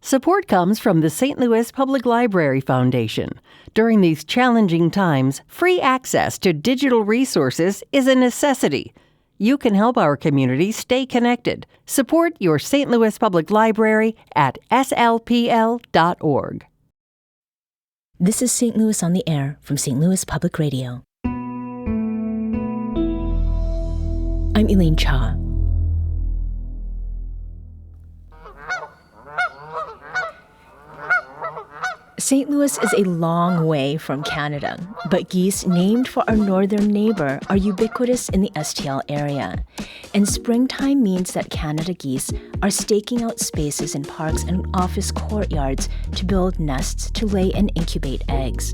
Support comes from the St. Louis Public Library Foundation. During these challenging times, free access to digital resources is a necessity. You can help our community stay connected. Support your St. Louis Public Library at slpl.org. This is St. Louis on the Air from St. Louis Public Radio. I'm Elaine Cha. St. Louis is a long way from Canada, but geese named for our northern neighbor are ubiquitous in the STL area. And springtime means that Canada geese are staking out spaces in parks and office courtyards to build nests to lay and incubate eggs.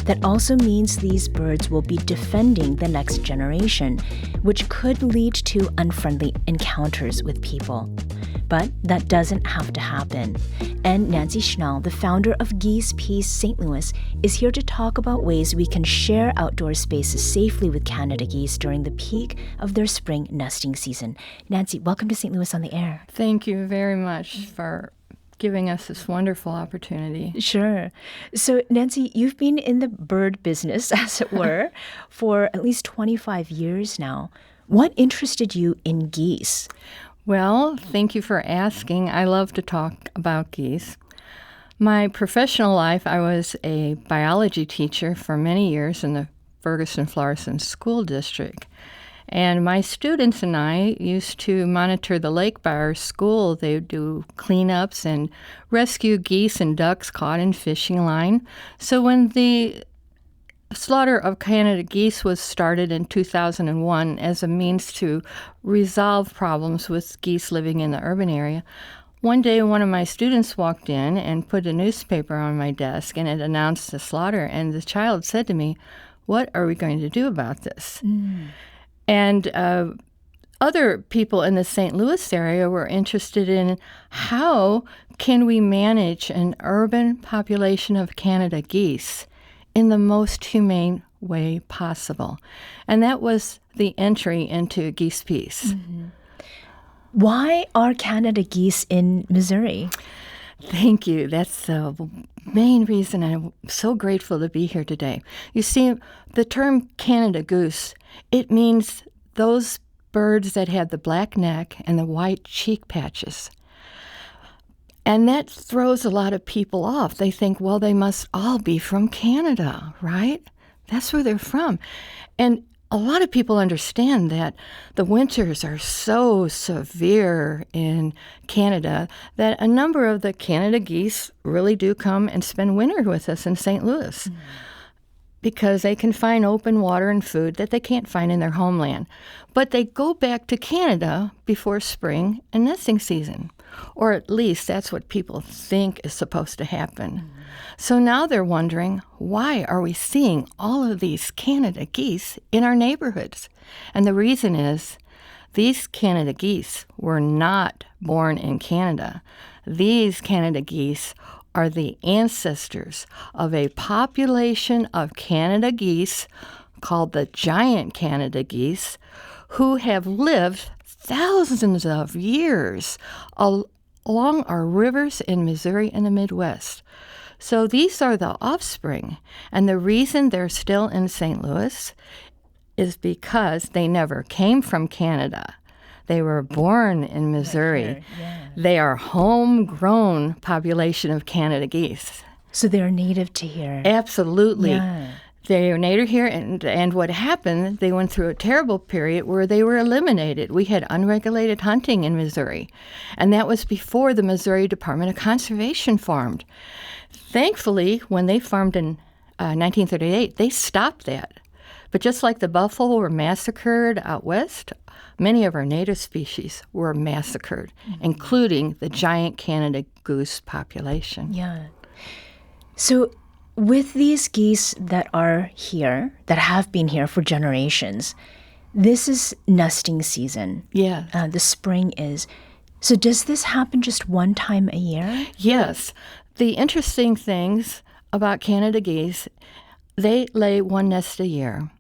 That also means these birds will be defending the next generation, which could lead to unfriendly encounters with people. But that doesn't have to happen. And Nancy Schnell, the founder of GeesePeace St. Louis, is here to talk about ways we can share outdoor spaces safely with Canada geese during the peak of their spring nesting season. Nancy, welcome to St. Louis on the Air. Thank you very much for giving us this wonderful opportunity. Sure. So, Nancy, you've been in the bird business, as it were, for at least 25 years now. What interested you in geese? Well, thank you for asking. I love to talk about geese. My professional life, I was a biology teacher for many years in the Ferguson-Florissant School District. And my students and I used to monitor the lake by our school. They would do cleanups and rescue geese and ducks caught in fishing line. So when the slaughter of Canada geese was started in 2001 as a means to resolve problems with geese living in the urban area. One day, one of my students walked in and put a newspaper on my desk, and it announced the slaughter. And the child said to me, "What are we going to do about this?" And other people in the St. Louis area were interested in how can we manage an urban population of Canada geese in the most humane way possible. And that was the entry into GeesePeace. Mm-hmm. Why are Canada geese in Missouri? Thank you. That's the main reason I'm so grateful to be here today. You see, the term Canada goose, it means those birds that have the black neck and the white cheek patches. And that throws a lot of people off. They think, well, they must all be from Canada, right? That's where they're from. And a lot of people understand that the winters are so severe in Canada that a number of the Canada geese really do come and spend winter with us in St. Louis because they can find open water and food that they can't find in their homeland. But they go back to Canada before spring and nesting season. Or at least that's what people think is supposed to happen. So now they're wondering, why are we seeing all of these Canada geese in our neighborhoods? And the reason is these Canada geese were not born in Canada. These Canada geese are the ancestors of a population of Canada geese called the giant Canada geese who have lived thousands of years along our rivers in Missouri and the Midwest. So these are the offspring. And the reason they're still in St. Louis is because they never came from Canada. They were born in Missouri. Yeah. They are homegrown population of Canada geese. So they're native to here. Absolutely. Yeah. They are native here, and what happened, they went through a terrible period where they were eliminated. We had unregulated hunting in Missouri, and that was before the Missouri Department of Conservation formed. Thankfully, when they formed in 1938, they stopped that. But just like the buffalo were massacred out west, many of our native species were massacred, including the giant Canada goose population. Yeah. So with these geese that are here, that have been here for generations, this is nesting season. Yeah. The spring is. So does this happen just one time a year? Yes. The interesting things about Canada geese, they lay one nest a year.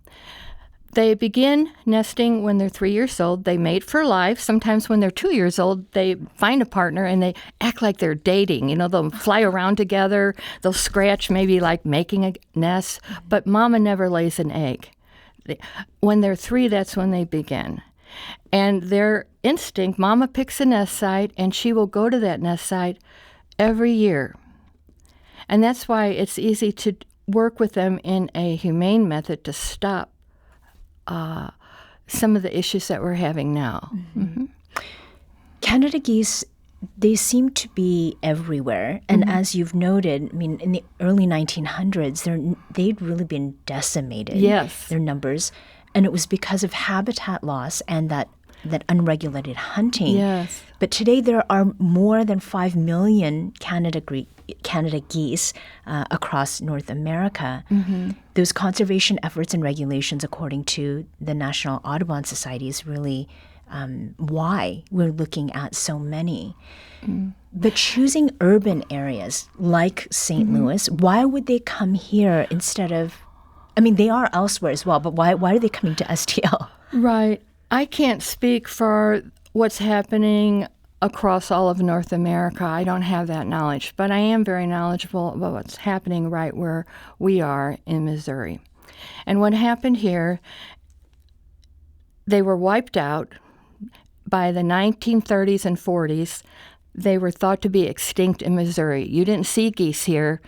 They begin nesting when they're 3 years old. They mate for life. Sometimes when they're 2 years old, they find a partner and they act like they're dating. They'll fly around together. They'll scratch, maybe like making a nest. But mama never lays an egg. When they're 3, that's when they begin. And their instinct, mama picks a nest site, and she will go to that nest site every year. And that's why it's easy to work with them in a humane method to stop some of the issues that we're having now. Mm-hmm. Canada geese, they seem to be everywhere. And as you've noted, in the early 1900s, they'd really been decimated, yes, their numbers. And it was because of habitat loss and that unregulated hunting. Yes. But today there are more than 5 million Canada geese across North America. Mm-hmm. Those conservation efforts and regulations, according to the National Audubon Society, is really why we're looking at so many. Mm. But choosing urban areas like St. Louis, why would they come here instead of, they are elsewhere as well, but why are they coming to STL? Right. I can't speak for what's happening across all of North America. I don't have that knowledge, but I am very knowledgeable about what's happening right where we are in Missouri. And what happened here, they were wiped out by the 1930s and 40s. They were thought to be extinct in Missouri. You didn't see geese here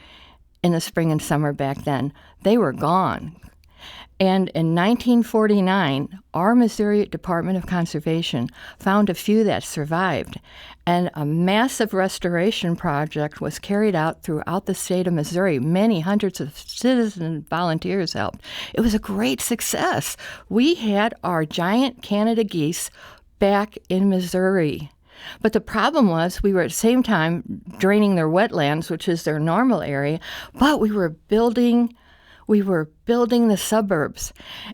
in the spring and summer back then. They were gone. And in 1949, our Missouri Department of Conservation found a few that survived, and a massive restoration project was carried out throughout the state of Missouri. Many hundreds of citizens and volunteers helped. It was a great success. We had our giant Canada geese back in Missouri. But the problem was we were at the same time draining their wetlands, which is their normal area, but we were building the suburbs.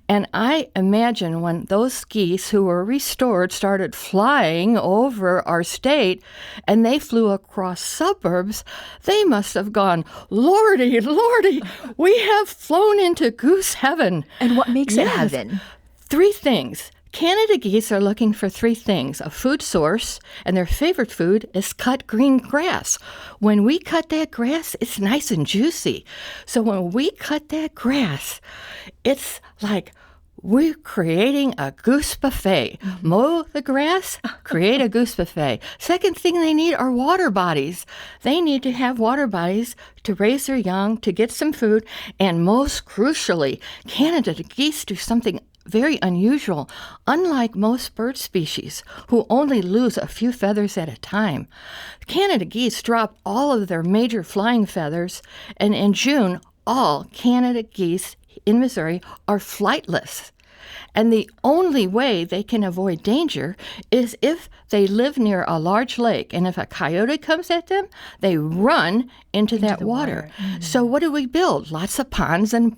And I imagine when those geese who were restored started flying over our state and they flew across suburbs, they must have gone, Lordy, Lordy, we have flown into goose heaven. And what makes it heaven? 3 things. Canada geese are looking for 3 things: a food source, and their favorite food is cut green grass. When we cut that grass, it's nice and juicy. So when we cut that grass, it's like we're creating a goose buffet. Mm-hmm. Mow the grass, create a goose buffet. Second thing they need are water bodies. They need to have water bodies to raise their young, to get some food, and most crucially, Canada geese do something very unusual. Unlike most bird species, who only lose a few feathers at a time, Canada geese drop all of their major flying feathers, and in June, all Canada geese in Missouri are flightless. And the only way they can avoid danger is if they live near a large lake, and if a coyote comes at them, they run into that water. Mm-hmm. So what do we build? Lots of ponds and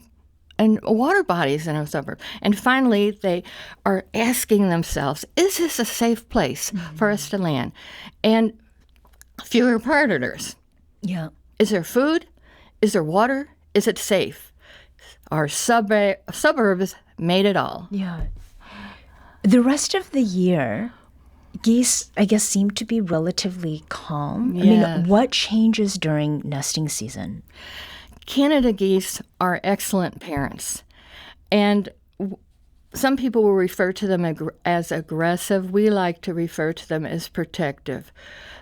water bodies in our suburb. And finally, they are asking themselves, is this a safe place for us to land? And fewer predators. Yeah. Is there food? Is there water? Is it safe? Our suburbs made it all. Yeah. The rest of the year, geese, I guess, seem to be relatively calm. Yes. What changes during nesting season? Canada geese are excellent parents, and some people will refer to them as aggressive. We like to refer to them as protective.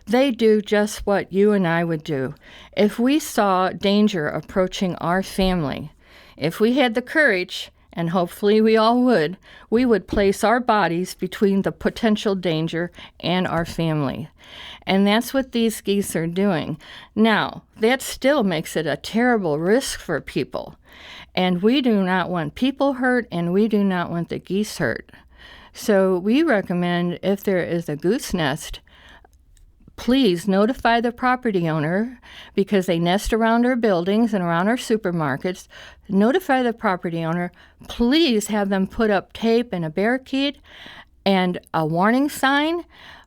They do just what you and I would do. If we saw danger approaching our family, if we had the courage, and hopefully we all would, we would place our bodies between the potential danger and our family. And that's what these geese are doing. Now, that still makes it a terrible risk for people. And we do not want people hurt, and we do not want the geese hurt. So we recommend, if there is a goose nest, please notify the property owner, because they nest around our buildings and around our supermarkets. Notify the property owner. Please have them put up tape and a barricade and a warning sign.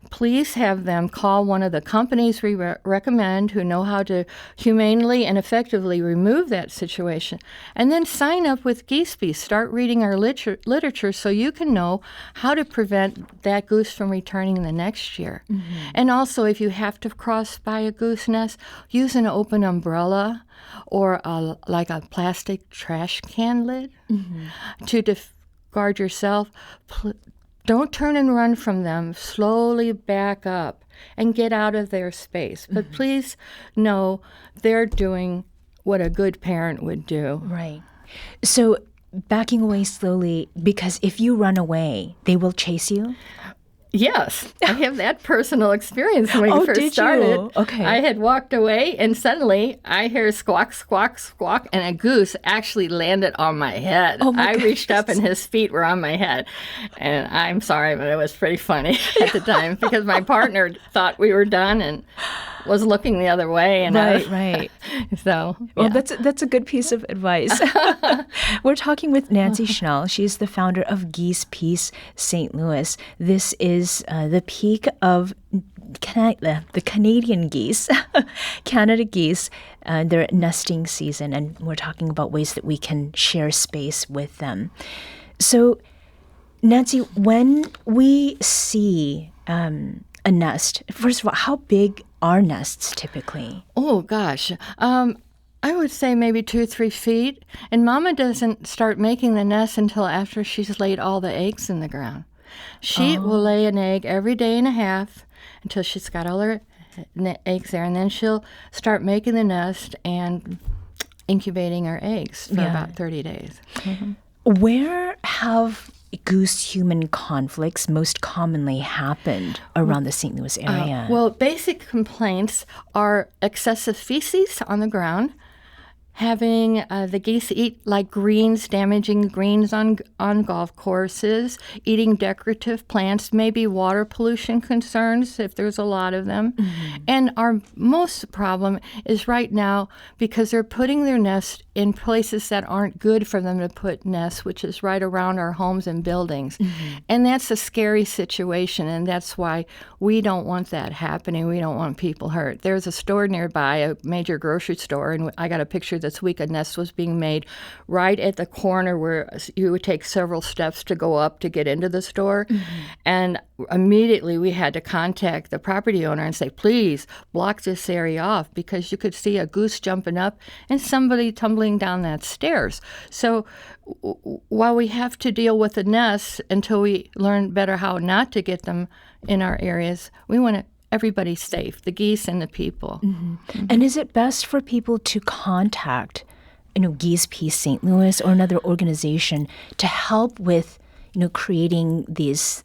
please have them call one of the companies we recommend who know how to humanely and effectively remove that situation. And then sign up with GeesePeace. Start reading our literature so you can know how to prevent that goose from returning the next year. And also, if you have to cross by a goose nest, use an open umbrella or like a plastic trash can lid to guard yourself. Don't turn and run from them. Slowly back up and get out of their space. But please know they're doing what a good parent would do. Right. So backing away slowly, because if you run away, they will chase you? Yes, I have that personal experience when we first did started. you? Okay. I had walked away, and suddenly I hear squawk, squawk, squawk, and a goose actually landed on my head. Oh my I reached up, and his feet were on my head. And I'm sorry, but it was pretty funny at the time because my partner thought we were done and was looking the other way. And Right. So, Well, yeah. that's a good piece of advice. We're talking with Nancy Schnell. She's the founder of GeesePeace St. Louis. This is the peak of the Canadian geese, Canada geese, their nesting season, and we're talking about ways that we can share space with them. So, Nancy, when we see a nest, first of all, how big are nests typically? Oh, gosh. I would say maybe 2 or 3 feet. And Mama doesn't start making the nest until after she's laid all the eggs in the ground. She will lay an egg every day and a half until she's got all her eggs there. And then she'll start making the nest and incubating her eggs for about 30 days. Where have goose-human conflicts most commonly happened around the St. Louis area? Well, basic complaints are excessive feces on the ground, having the geese eat like greens, damaging greens on golf courses, eating decorative plants, maybe water pollution concerns if there's a lot of them. And our most problem is right now because they're putting their nests in places that aren't good for them to put nests, which is right around our homes and buildings. And that's a scary situation, and that's why we don't want that happening. We don't want people hurt. There's a store nearby, a major grocery store, and I got a picture this week. A nest was being made right at the corner where you would take several steps to go up to get into the store. And immediately we had to contact the property owner and say, please block this area off, because you could see a goose jumping up and somebody tumbling down that stairs. So while we have to deal with the nests until we learn better how not to get them in our areas, we want everybody safe, the geese and the people. And is it best for people to contact, GeesePeace St. Louis or another organization to help with, creating these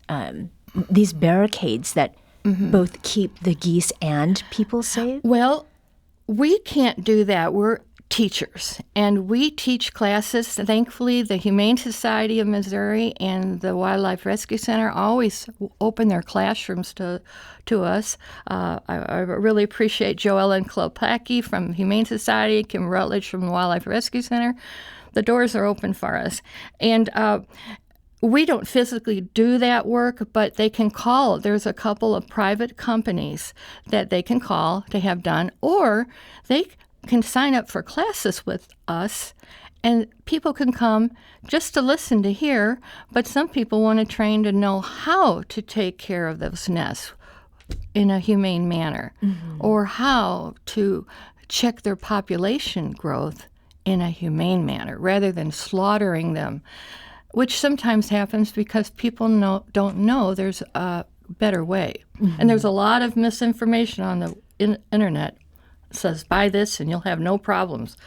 barricades that both keep the geese and people safe? Well, we can't do that. We're teachers, and we teach classes. Thankfully, the Humane Society of Missouri and the Wildlife Rescue Center always open their classrooms to us. I really appreciate Joellen Klopacki from Humane Society, Kim Rutledge from the Wildlife Rescue Center. The doors are open for us. And we don't physically do that work, but they can call. There's a couple of private companies that they can call to have done, or they can sign up for classes with us, and people can come just to listen to hear, but some people want to train to know how to take care of those nests in a humane manner, or how to check their population growth in a humane manner rather than slaughtering them, which sometimes happens because people don't know there's a better way. And there's a lot of misinformation on the internet. Says, buy this and you'll have no problems.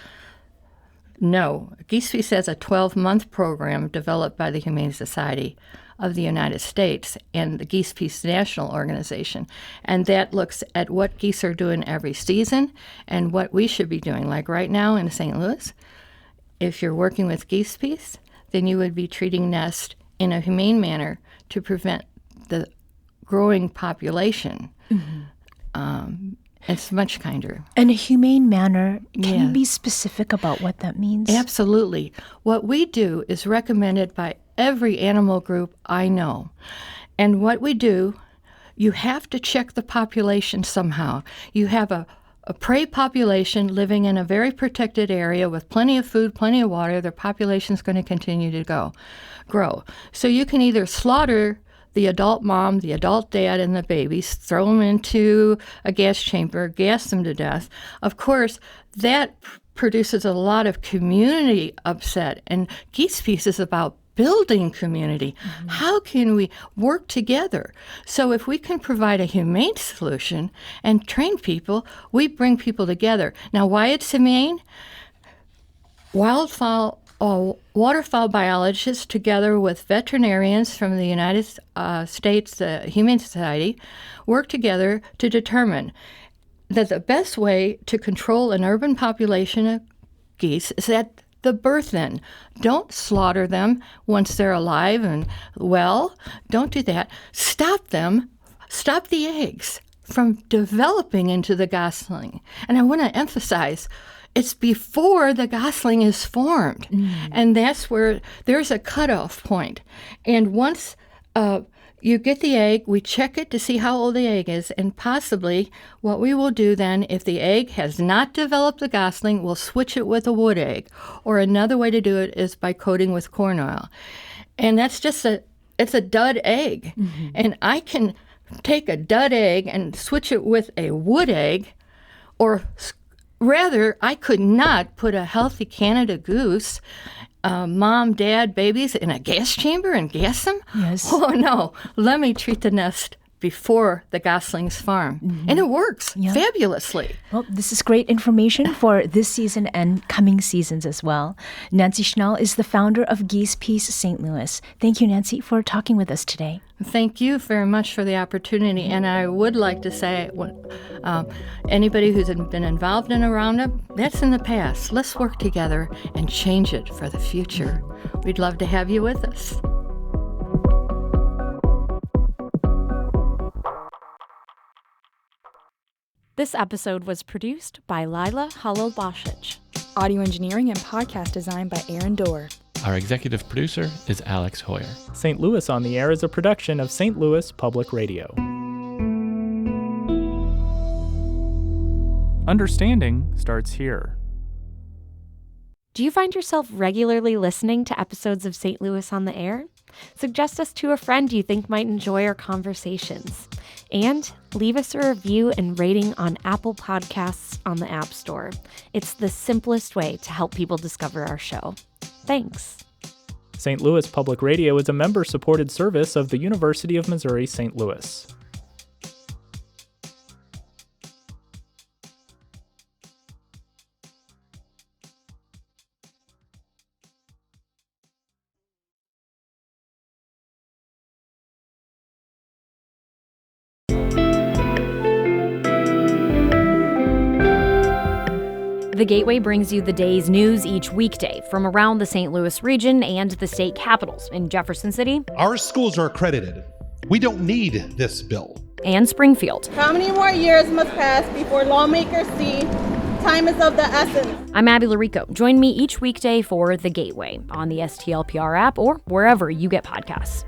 No. GeesePeace has a 12-month program developed by the Humane Society of the United States and the GeesePeace National Organization. And that looks at what geese are doing every season and what we should be doing. Like right now in St. Louis, if you're working with GeesePeace, then you would be treating nests in a humane manner to prevent the growing population. It's much kinder. In a humane manner, can you be specific about what that means? Absolutely. What we do is recommended by every animal group I know. And what we do you have to check the population somehow. You have a prey population living in a very protected area with plenty of food, plenty of water. Their population's going to continue to grow. So you can either slaughter the adult mom, the adult dad, and the babies, throw them into a gas chamber, gas them to death. Of course, that produces a lot of community upset, and GeesePeace is about building community. Mm-hmm. How can we work together? So if we can provide a humane solution and train people, we bring people together. Now, why it's humane? Waterfowl biologists together with veterinarians from the United States Humane Society work together to determine that the best way to control an urban population of geese is at the birth end. Don't slaughter them once they're alive and well. Don't do that. Stop them. Stop the eggs from developing into the gosling. And I want to emphasize, it's before the gosling is formed. And that's where there's a cutoff point. And once you get the egg, we check it to see how old the egg is, and possibly what we will do then, if the egg has not developed the gosling, we'll switch it with a wood egg. Or another way to do it is by coating with corn oil. And that's just it's a dud egg. Mm-hmm. And I can take a dud egg and switch it with a wood egg, or rather, I could not put a healthy Canada goose, mom, dad, babies in a gas chamber and gas them? Yes. Oh, no. Let me treat the nest before the goslings farm. Mm-hmm. And it works fabulously. Well, this is great information for this season and coming seasons as well. Nancy Schnell is the founder of GeesePeace St. Louis. Thank you, Nancy, for talking with us today. Thank you very much for the opportunity. And I would like to say, anybody who's been involved in a roundup, that's in the past. Let's work together and change it for the future. We'd love to have you with us. This episode was produced by Lila Holobashich. Audio engineering and podcast design by Aaron Dorr. Our executive producer is Alex Hoyer. St. Louis on the Air is a production of St. Louis Public Radio. Understanding starts here. Do you find yourself regularly listening to episodes of St. Louis on the Air? Suggest us to a friend you think might enjoy our conversations. And leave us a review and rating on Apple Podcasts on the App Store. It's the simplest way to help people discover our show. Thanks. St. Louis Public Radio is a member-supported service of the University of Missouri St. Louis. The Gateway brings you the day's news each weekday from around the St. Louis region and the state capitals in Jefferson City. Our schools are accredited. We don't need this bill. And Springfield. How many more years must pass before lawmakers see time is of the essence? I'm Abby Larico. Join me each weekday for The Gateway on the STLPR app or wherever you get podcasts.